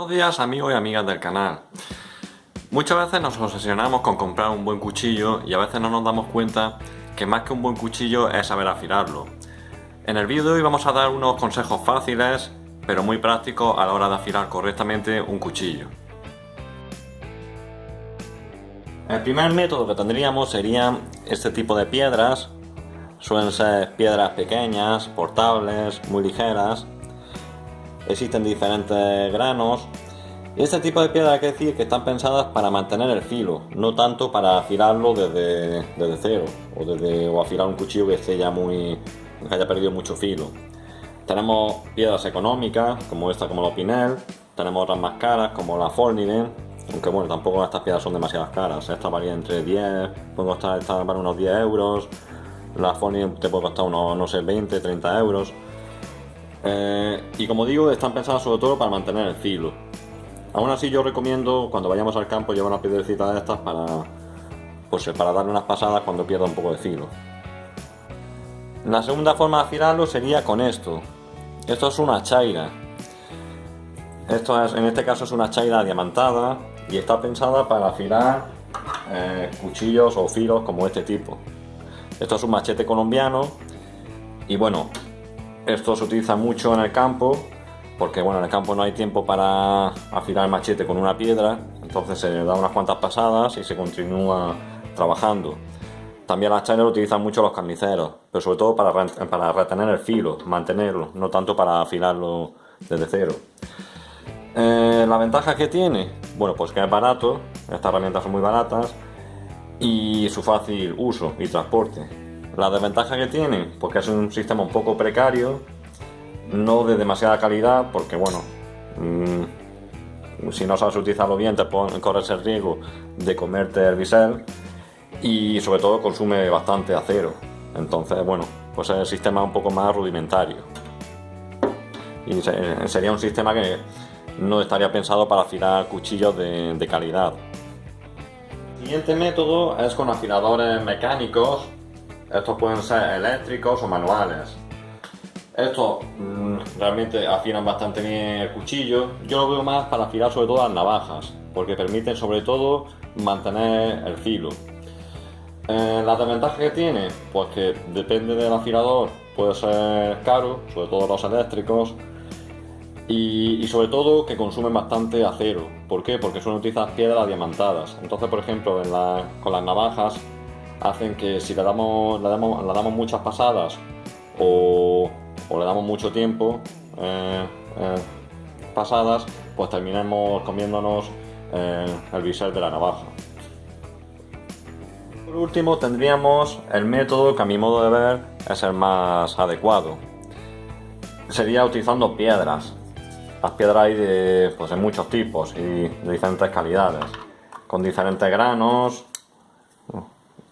Buenos días amigos y amigas del canal. Muchas veces nos obsesionamos con comprar un buen cuchillo y a veces no nos damos cuenta que más que un buen cuchillo es saber afilarlo. En el vídeo de hoy vamos a dar unos consejos fáciles pero muy prácticos a la hora de afilar correctamente un cuchillo. El primer método que tendríamos sería este tipo de piedras. Suelen ser piedras pequeñas, portables, muy ligeras. Existen diferentes granos. Y este tipo de piedras hay que decir que están pensadas para mantener el filo, no tanto para afilarlo desde cero o afilar un cuchillo que esté ya que haya perdido mucho filo. Tenemos piedras económicas como esta, como la Opinel. Tenemos otras más caras como la Forniden, aunque bueno, tampoco estas piedras son demasiadas caras. Esta varía entre 10, puede costar, esta vale unos 10 euros. La Forniden te puede costar unos, no sé, 20, 30 euros. Y como digo, están pensadas sobre todo para mantener el filo. Aún así yo recomiendo cuando vayamos al campo llevar una piedrecita de estas para darle unas pasadas cuando pierda un poco de filo. La segunda forma de afilarlo sería con esto. Esto es una chaira. En este caso es una chaira diamantada y está pensada para afilar cuchillos o filos como este tipo. Esto es un machete colombiano y bueno, esto se utiliza mucho en el campo porque bueno, en el campo no hay tiempo para afilar el machete con una piedra, entonces se da unas cuantas pasadas y se continúa trabajando. También la chaira lo utilizan mucho los carniceros, pero sobre todo para retener el filo, mantenerlo, no tanto para afilarlo desde cero. La ventaja que tiene, bueno, pues que es barato, estas herramientas son muy baratas y su fácil uso y transporte. La desventaja que tiene, pues que es un sistema un poco precario, no de demasiada calidad, porque bueno, si no sabes utilizarlo bien corres el riesgo de comerte el bisel y sobre todo consume bastante acero. Entonces bueno, pues es el sistema un poco más rudimentario y sería un sistema que no estaría pensado para afilar cuchillos de calidad. El siguiente método es con afiladores mecánicos. Estos pueden ser eléctricos o manuales. Estos realmente afilan bastante bien el cuchillo. Yo lo veo más para afilar sobre todo las navajas, porque permiten sobre todo mantener el filo. La desventaja que tiene, pues que depende del afilador, puede ser caro, sobre todo los eléctricos, y sobre todo que consumen bastante acero. ¿Por qué? Porque suelen utilizar piedras diamantadas. Entonces, por ejemplo, con las navajas hacen que si le damos muchas pasadas o le damos mucho tiempo pasadas, pues terminemos comiéndonos el bisel de la navaja. Por último tendríamos el método que a mi modo de ver es el más adecuado. Sería utilizando piedras. Las piedras hay de muchos tipos y de diferentes calidades, con diferentes granos.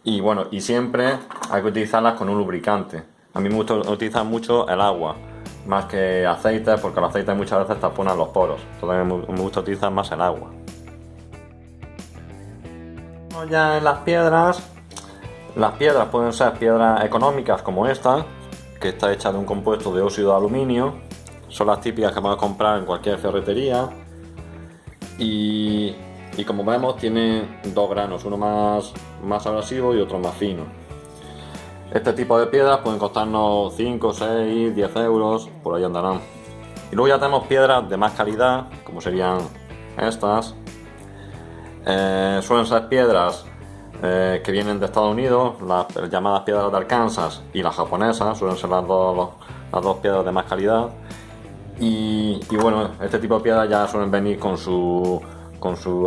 Y bueno, y siempre hay que utilizarlas con un lubricante. A mí me gusta utilizar mucho el agua, más que aceite, porque el aceite muchas veces tapona los poros. Entonces me gusta utilizar más el agua. Ya en las piedras pueden ser piedras económicas como esta, que está hecha de un compuesto de óxido de aluminio. Son las típicas que vamos a comprar en cualquier ferretería. Y como vemos tiene dos granos, uno más abrasivo y otro más fino. Este tipo de piedras pueden costarnos 5, 6, 10 euros, por ahí andarán. Y luego ya tenemos piedras de más calidad, como serían estas. Suelen ser piedras que vienen de Estados Unidos, las llamadas piedras de Arkansas y las japonesas, suelen ser las dos piedras de más calidad. Y bueno, este tipo de piedras ya suelen venir con su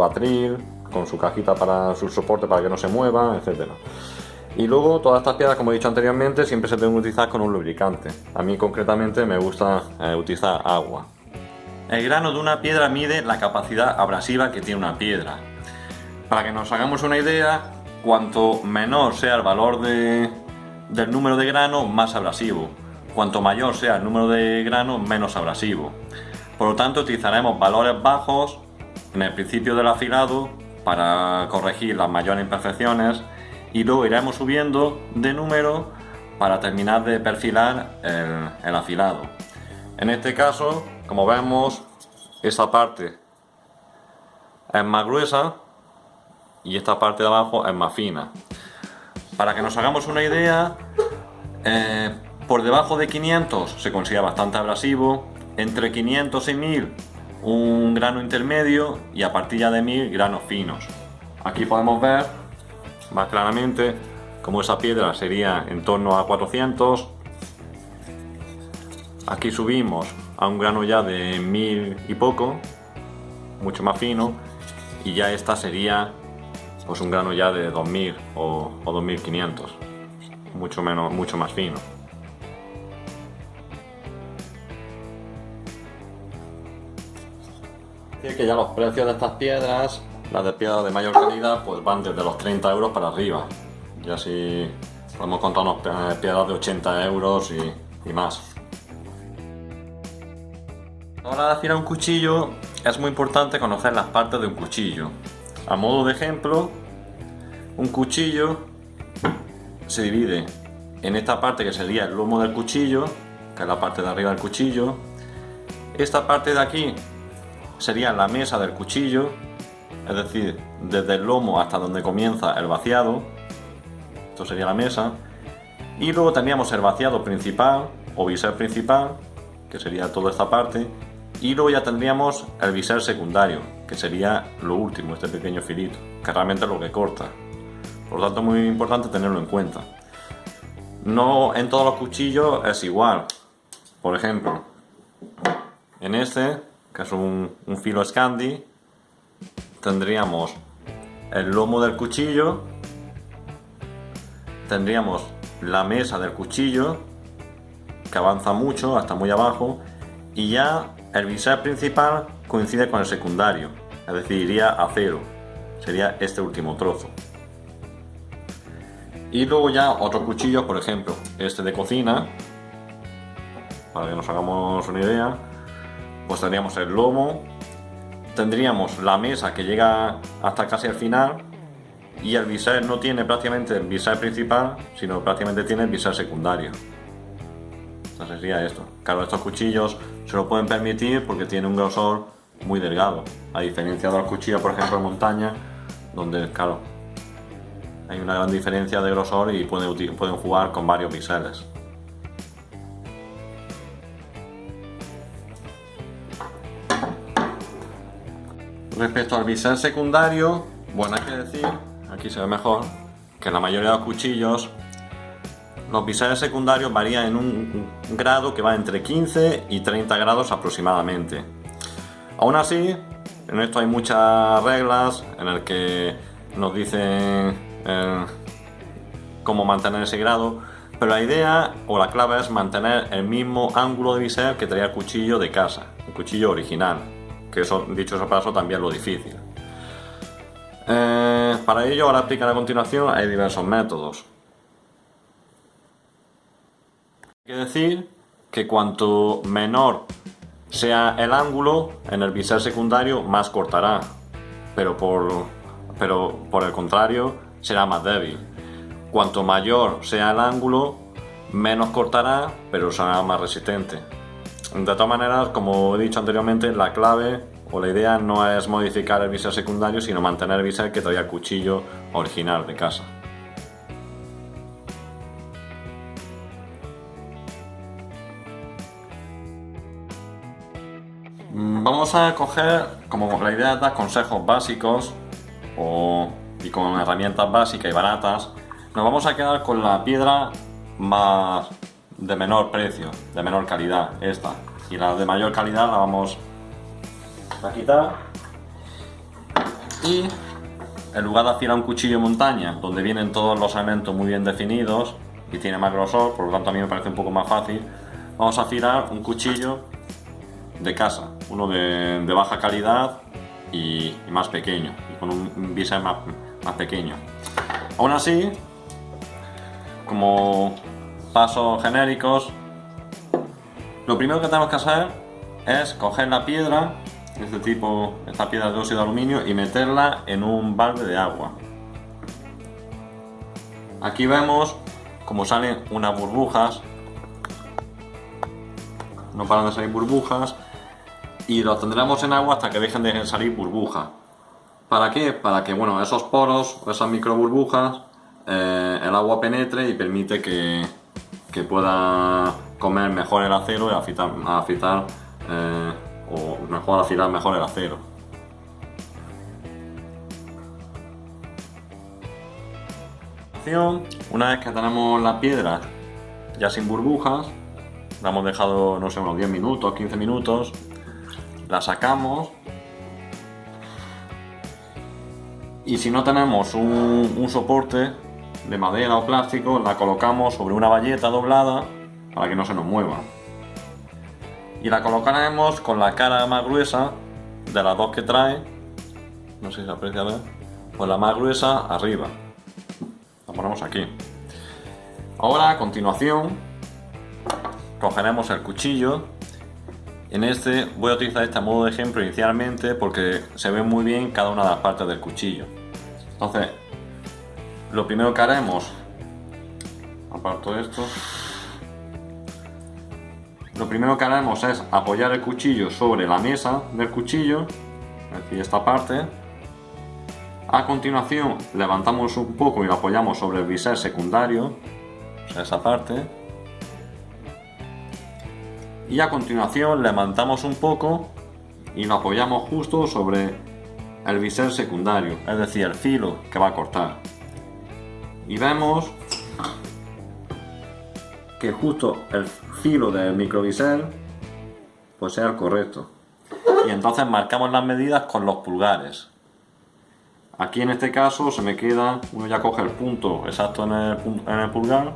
atril, con su cajita para su soporte para que no se mueva, etc. Y luego todas estas piedras, como he dicho anteriormente, siempre se deben utilizar con un lubricante. A mí concretamente me gusta utilizar agua. El grano de una piedra mide la capacidad abrasiva que tiene una piedra. Para que nos hagamos una idea, cuanto menor sea el valor del número de granos, más abrasivo. Cuanto mayor sea el número de granos, menos abrasivo. Por lo tanto, utilizaremos valores bajos en el principio del afilado para corregir las mayores imperfecciones y luego iremos subiendo de número para terminar de perfilar el afilado. En este caso, como vemos, esa parte es más gruesa y esta parte de abajo es más fina. Para que nos hagamos una idea, por debajo de 500 se considera bastante abrasivo, entre 500 y 1000 un grano intermedio y a partir ya de 1000 granos finos. Aquí podemos ver más claramente cómo esa piedra sería en torno a 400. Aquí subimos a un grano ya de 1000 y poco, mucho más fino, y ya esta sería pues un grano ya de 2000 o 2500, mucho más fino. Así que ya los precios de estas piedras, las de piedras de mayor calidad, pues van desde los 30 euros para arriba. Ya si podemos contarnos piedras de 80 euros y más. Ahora, al afilar un cuchillo es muy importante conocer las partes de un cuchillo. A modo de ejemplo, un cuchillo se divide en esta parte que sería el lomo del cuchillo, que es la parte de arriba del cuchillo. Esta parte de aquí sería la mesa del cuchillo, es decir, desde el lomo hasta donde comienza el vaciado. Esto sería la mesa. Y luego tendríamos el vaciado principal o bisel principal, que sería toda esta parte. Y luego ya tendríamos el bisel secundario, que sería lo último, este pequeño filito, que realmente es lo que corta. Por lo tanto, es muy importante tenerlo en cuenta. No en todos los cuchillos es igual. Por ejemplo, en este, que es un filo Scandi, tendríamos el lomo del cuchillo, tendríamos la mesa del cuchillo, que avanza mucho, hasta muy abajo, y ya el bisel principal coincide con el secundario, es decir, iría a cero, sería este último trozo. Y luego ya otros cuchillos, por ejemplo, este de cocina, para que nos hagamos una idea, pues tendríamos el lomo, tendríamos la mesa que llega hasta casi el final, y el bisel no tiene prácticamente el bisel principal, sino prácticamente tiene el bisel secundario. Entonces sería esto. Claro, estos cuchillos se lo pueden permitir porque tienen un grosor muy delgado, a diferencia de los cuchillos, por ejemplo, de montaña, donde, claro, hay una gran diferencia de grosor y pueden jugar con varios biseles. Respecto al bisel secundario, bueno, hay que decir, aquí se ve mejor, que la mayoría de los cuchillos, los biseles secundarios varían en un grado que va entre 15 y 30 grados aproximadamente. Aún así, en esto hay muchas reglas en el que nos dicen cómo mantener ese grado, pero la idea o la clave es mantener el mismo ángulo de bisel que traía el cuchillo de casa, el cuchillo original, que eso, dicho sea paso, también es lo difícil. Para ello, ahora explicar a continuación, hay diversos métodos. Hay que decir que cuanto menor sea el ángulo en el bisel secundario, más cortará, pero por el contrario será más débil. Cuanto mayor sea el ángulo, menos cortará, pero será más resistente. De todas maneras, como he dicho anteriormente, la clave o la idea no es modificar el bisel secundario, sino mantener el bisel que traía el cuchillo original de casa. Vamos a coger, como la idea es dar consejos básicos y con herramientas básicas y baratas, nos vamos a quedar con la piedra más de menor precio, de menor calidad, esta, y la de mayor calidad la vamos a quitar. Y en lugar de afilar un cuchillo de montaña, donde vienen todos los elementos muy bien definidos y tiene más grosor, por lo tanto a mí me parece un poco más fácil, vamos a afilar un cuchillo de casa, uno de baja calidad y más pequeño, y con un bisel más pequeño. Aún así, como pasos genéricos, lo primero que tenemos que hacer es coger la piedra, esta piedra de óxido de aluminio, y meterla en un balde de agua. Aquí vemos cómo salen unas burbujas, no paran de salir burbujas, y los tendremos en agua hasta que dejen de salir burbujas. ¿Para qué? Para que, bueno, esos poros, esas micro burbujas, el agua penetre y permite que pueda comer mejor el acero y afilar o mejor afilar mejor el acero. Una vez que tenemos la piedra ya sin burbujas, la hemos dejado, no sé, unos 10 minutos, 15 minutos, la sacamos y si no tenemos un soporte de madera o plástico, la colocamos sobre una bayeta doblada para que no se nos mueva. Y la colocaremos con la cara más gruesa de las dos que trae, no sé si se aprecia, a ver, pues la más gruesa arriba. La ponemos aquí. Ahora, a continuación, cogeremos el cuchillo. En este voy a utilizar este modo de ejemplo inicialmente porque se ve muy bien cada una de las partes del cuchillo. Entonces, lo primero que haremos, aparto esto, lo primero que haremos es apoyar el cuchillo sobre la mesa del cuchillo, es decir, esta parte. A continuación levantamos un poco y lo apoyamos sobre el bisel secundario, o sea, esa parte. Y a continuación levantamos un poco y lo apoyamos justo sobre el bisel secundario, es decir, el filo que va a cortar. Y vemos que justo el filo del microbisel pues sea el correcto. Y entonces marcamos las medidas con los pulgares. Aquí en este caso se me queda, uno ya coge el punto exacto en el pulgar,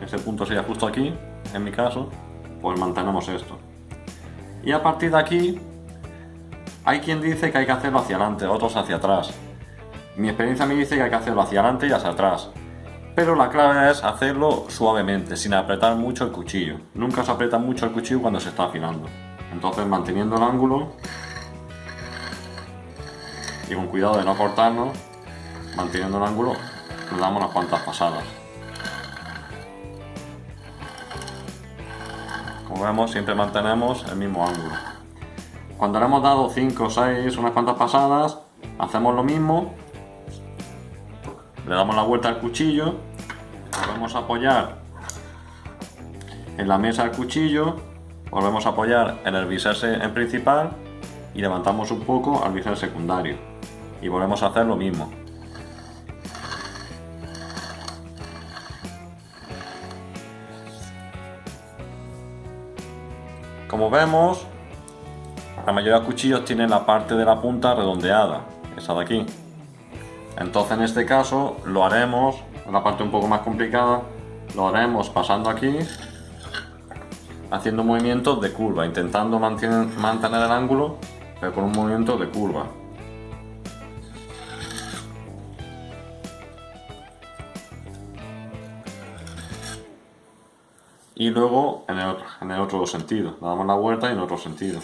ese punto sería justo aquí, en mi caso, pues mantenemos esto. Y a partir de aquí, hay quien dice que hay que hacerlo hacia adelante, otros hacia atrás. Mi experiencia me dice que hay que hacerlo hacia adelante y hacia atrás. Pero la clave es hacerlo suavemente, sin apretar mucho el cuchillo. Nunca se aprieta mucho el cuchillo cuando se está afilando. Entonces, manteniendo el ángulo y con cuidado de no cortarnos, manteniendo el ángulo, le damos unas cuantas pasadas. Como vemos, siempre mantenemos el mismo ángulo. Cuando le hemos dado 5 o 6, unas cuantas pasadas, hacemos lo mismo. Le damos la vuelta al cuchillo, volvemos a apoyar en la mesa del cuchillo, volvemos a apoyar en el bisel en principal y levantamos un poco al bisel secundario. Y volvemos a hacer lo mismo. Como vemos, la mayoría de cuchillos tienen la parte de la punta redondeada, esa de aquí. Entonces en este caso lo haremos, en la parte un poco más complicada, lo haremos pasando aquí, haciendo movimientos de curva, intentando mantener el ángulo, pero con un movimiento de curva. Y luego en el otro sentido, le damos la vuelta y en otro sentido.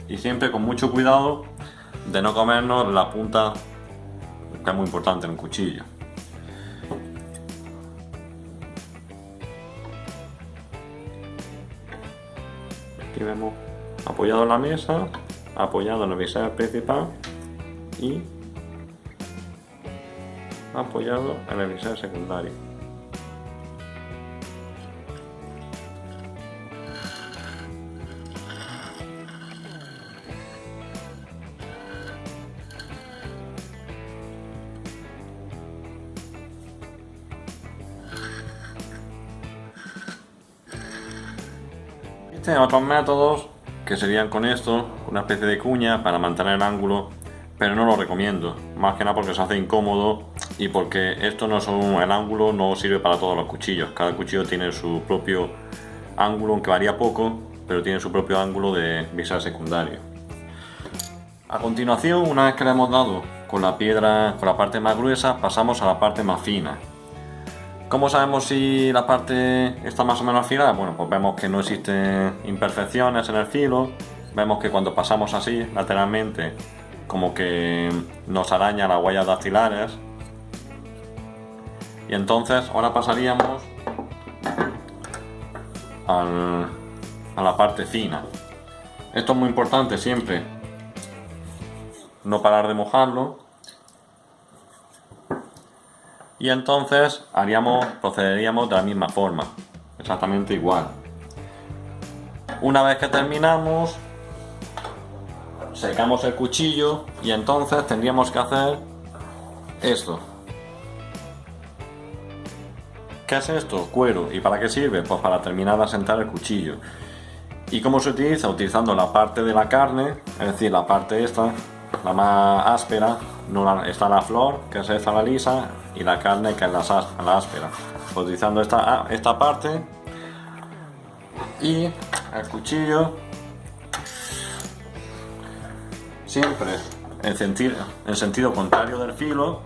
Y siempre con mucho cuidado de no comernos la punta, que es muy importante en un cuchillo. Aquí vemos apoyado en la mesa, apoyado en el bisel principal y apoyado en el bisel secundario. Existen otros métodos que serían con esto, una especie de cuña para mantener el ángulo, pero no lo recomiendo, más que nada porque se hace incómodo y porque esto no son, el ángulo no sirve para todos los cuchillos. Cada cuchillo tiene su propio ángulo, aunque varía poco, pero tiene su propio ángulo de bisel secundario. A continuación, una vez que le hemos dado con la piedra, con la parte más gruesa, pasamos a la parte más fina. ¿Cómo sabemos si la parte está más o menos afilada? Bueno, pues vemos que no existen imperfecciones en el filo, vemos que cuando pasamos así lateralmente, como que nos araña las huellas dactilares. Y entonces ahora pasaríamos a la parte fina. Esto es muy importante siempre, no parar de mojarlo. Y entonces procederíamos de la misma forma, exactamente igual. Una vez que terminamos, secamos el cuchillo y entonces tendríamos que hacer esto. ¿Qué es esto? Cuero. ¿Y para qué sirve? Pues para terminar de asentar el cuchillo. ¿Y cómo se utiliza? Utilizando la parte de la carne, es decir, la parte esta, la más áspera, está la flor, que es esta la lisa, y la carne, que es la áspera. Pues utilizando esta parte y el cuchillo, siempre en sentido contrario del filo.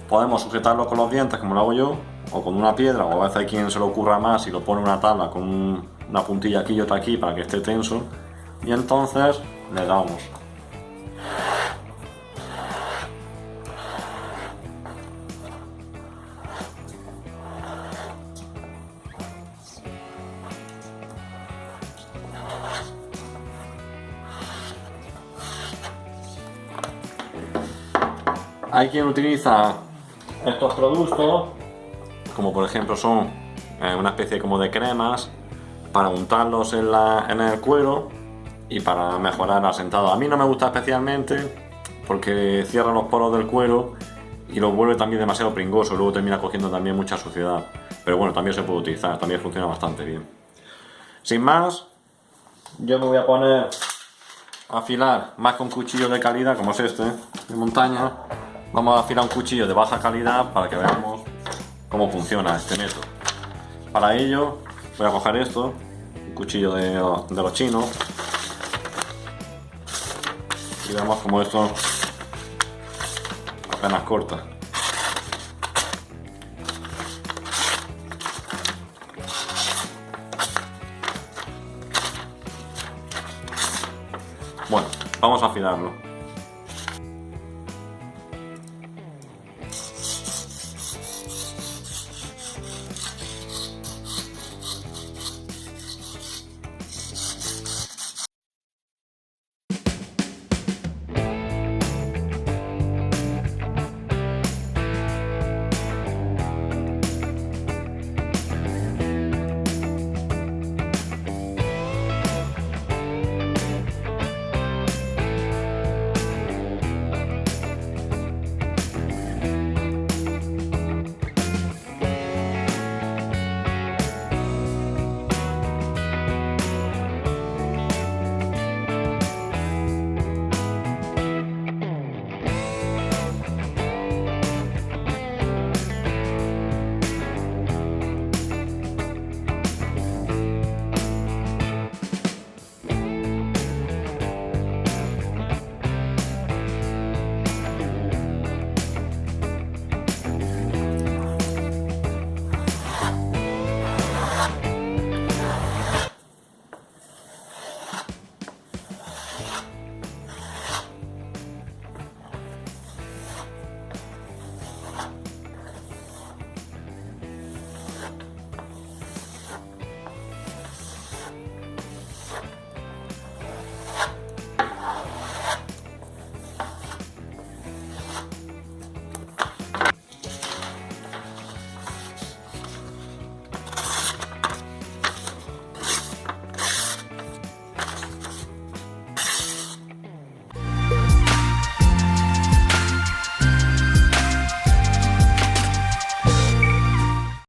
Podemos sujetarlo con los dientes, como lo hago yo, o con una piedra, o a veces hay quien se le ocurra más y lo pone en una tabla con una puntilla aquí y otra aquí para que esté tenso, y entonces le damos. Hay quien utiliza estos productos, como por ejemplo son una especie como de cremas, para untarlos en el cuero y para mejorar el asentado. A mí no me gusta especialmente porque cierra los poros del cuero y lo vuelve también demasiado pringoso, luego termina cogiendo también mucha suciedad. Pero bueno, también se puede utilizar, también funciona bastante bien. Sin más, yo me voy a poner a afilar más con cuchillo de calidad, como es este, de montaña. Vamos a afilar un cuchillo de baja calidad para que veamos cómo funciona este método. Para ello voy a coger esto, un cuchillo de los chinos, y vemos como esto apenas corta. Bueno, vamos a afilarlo.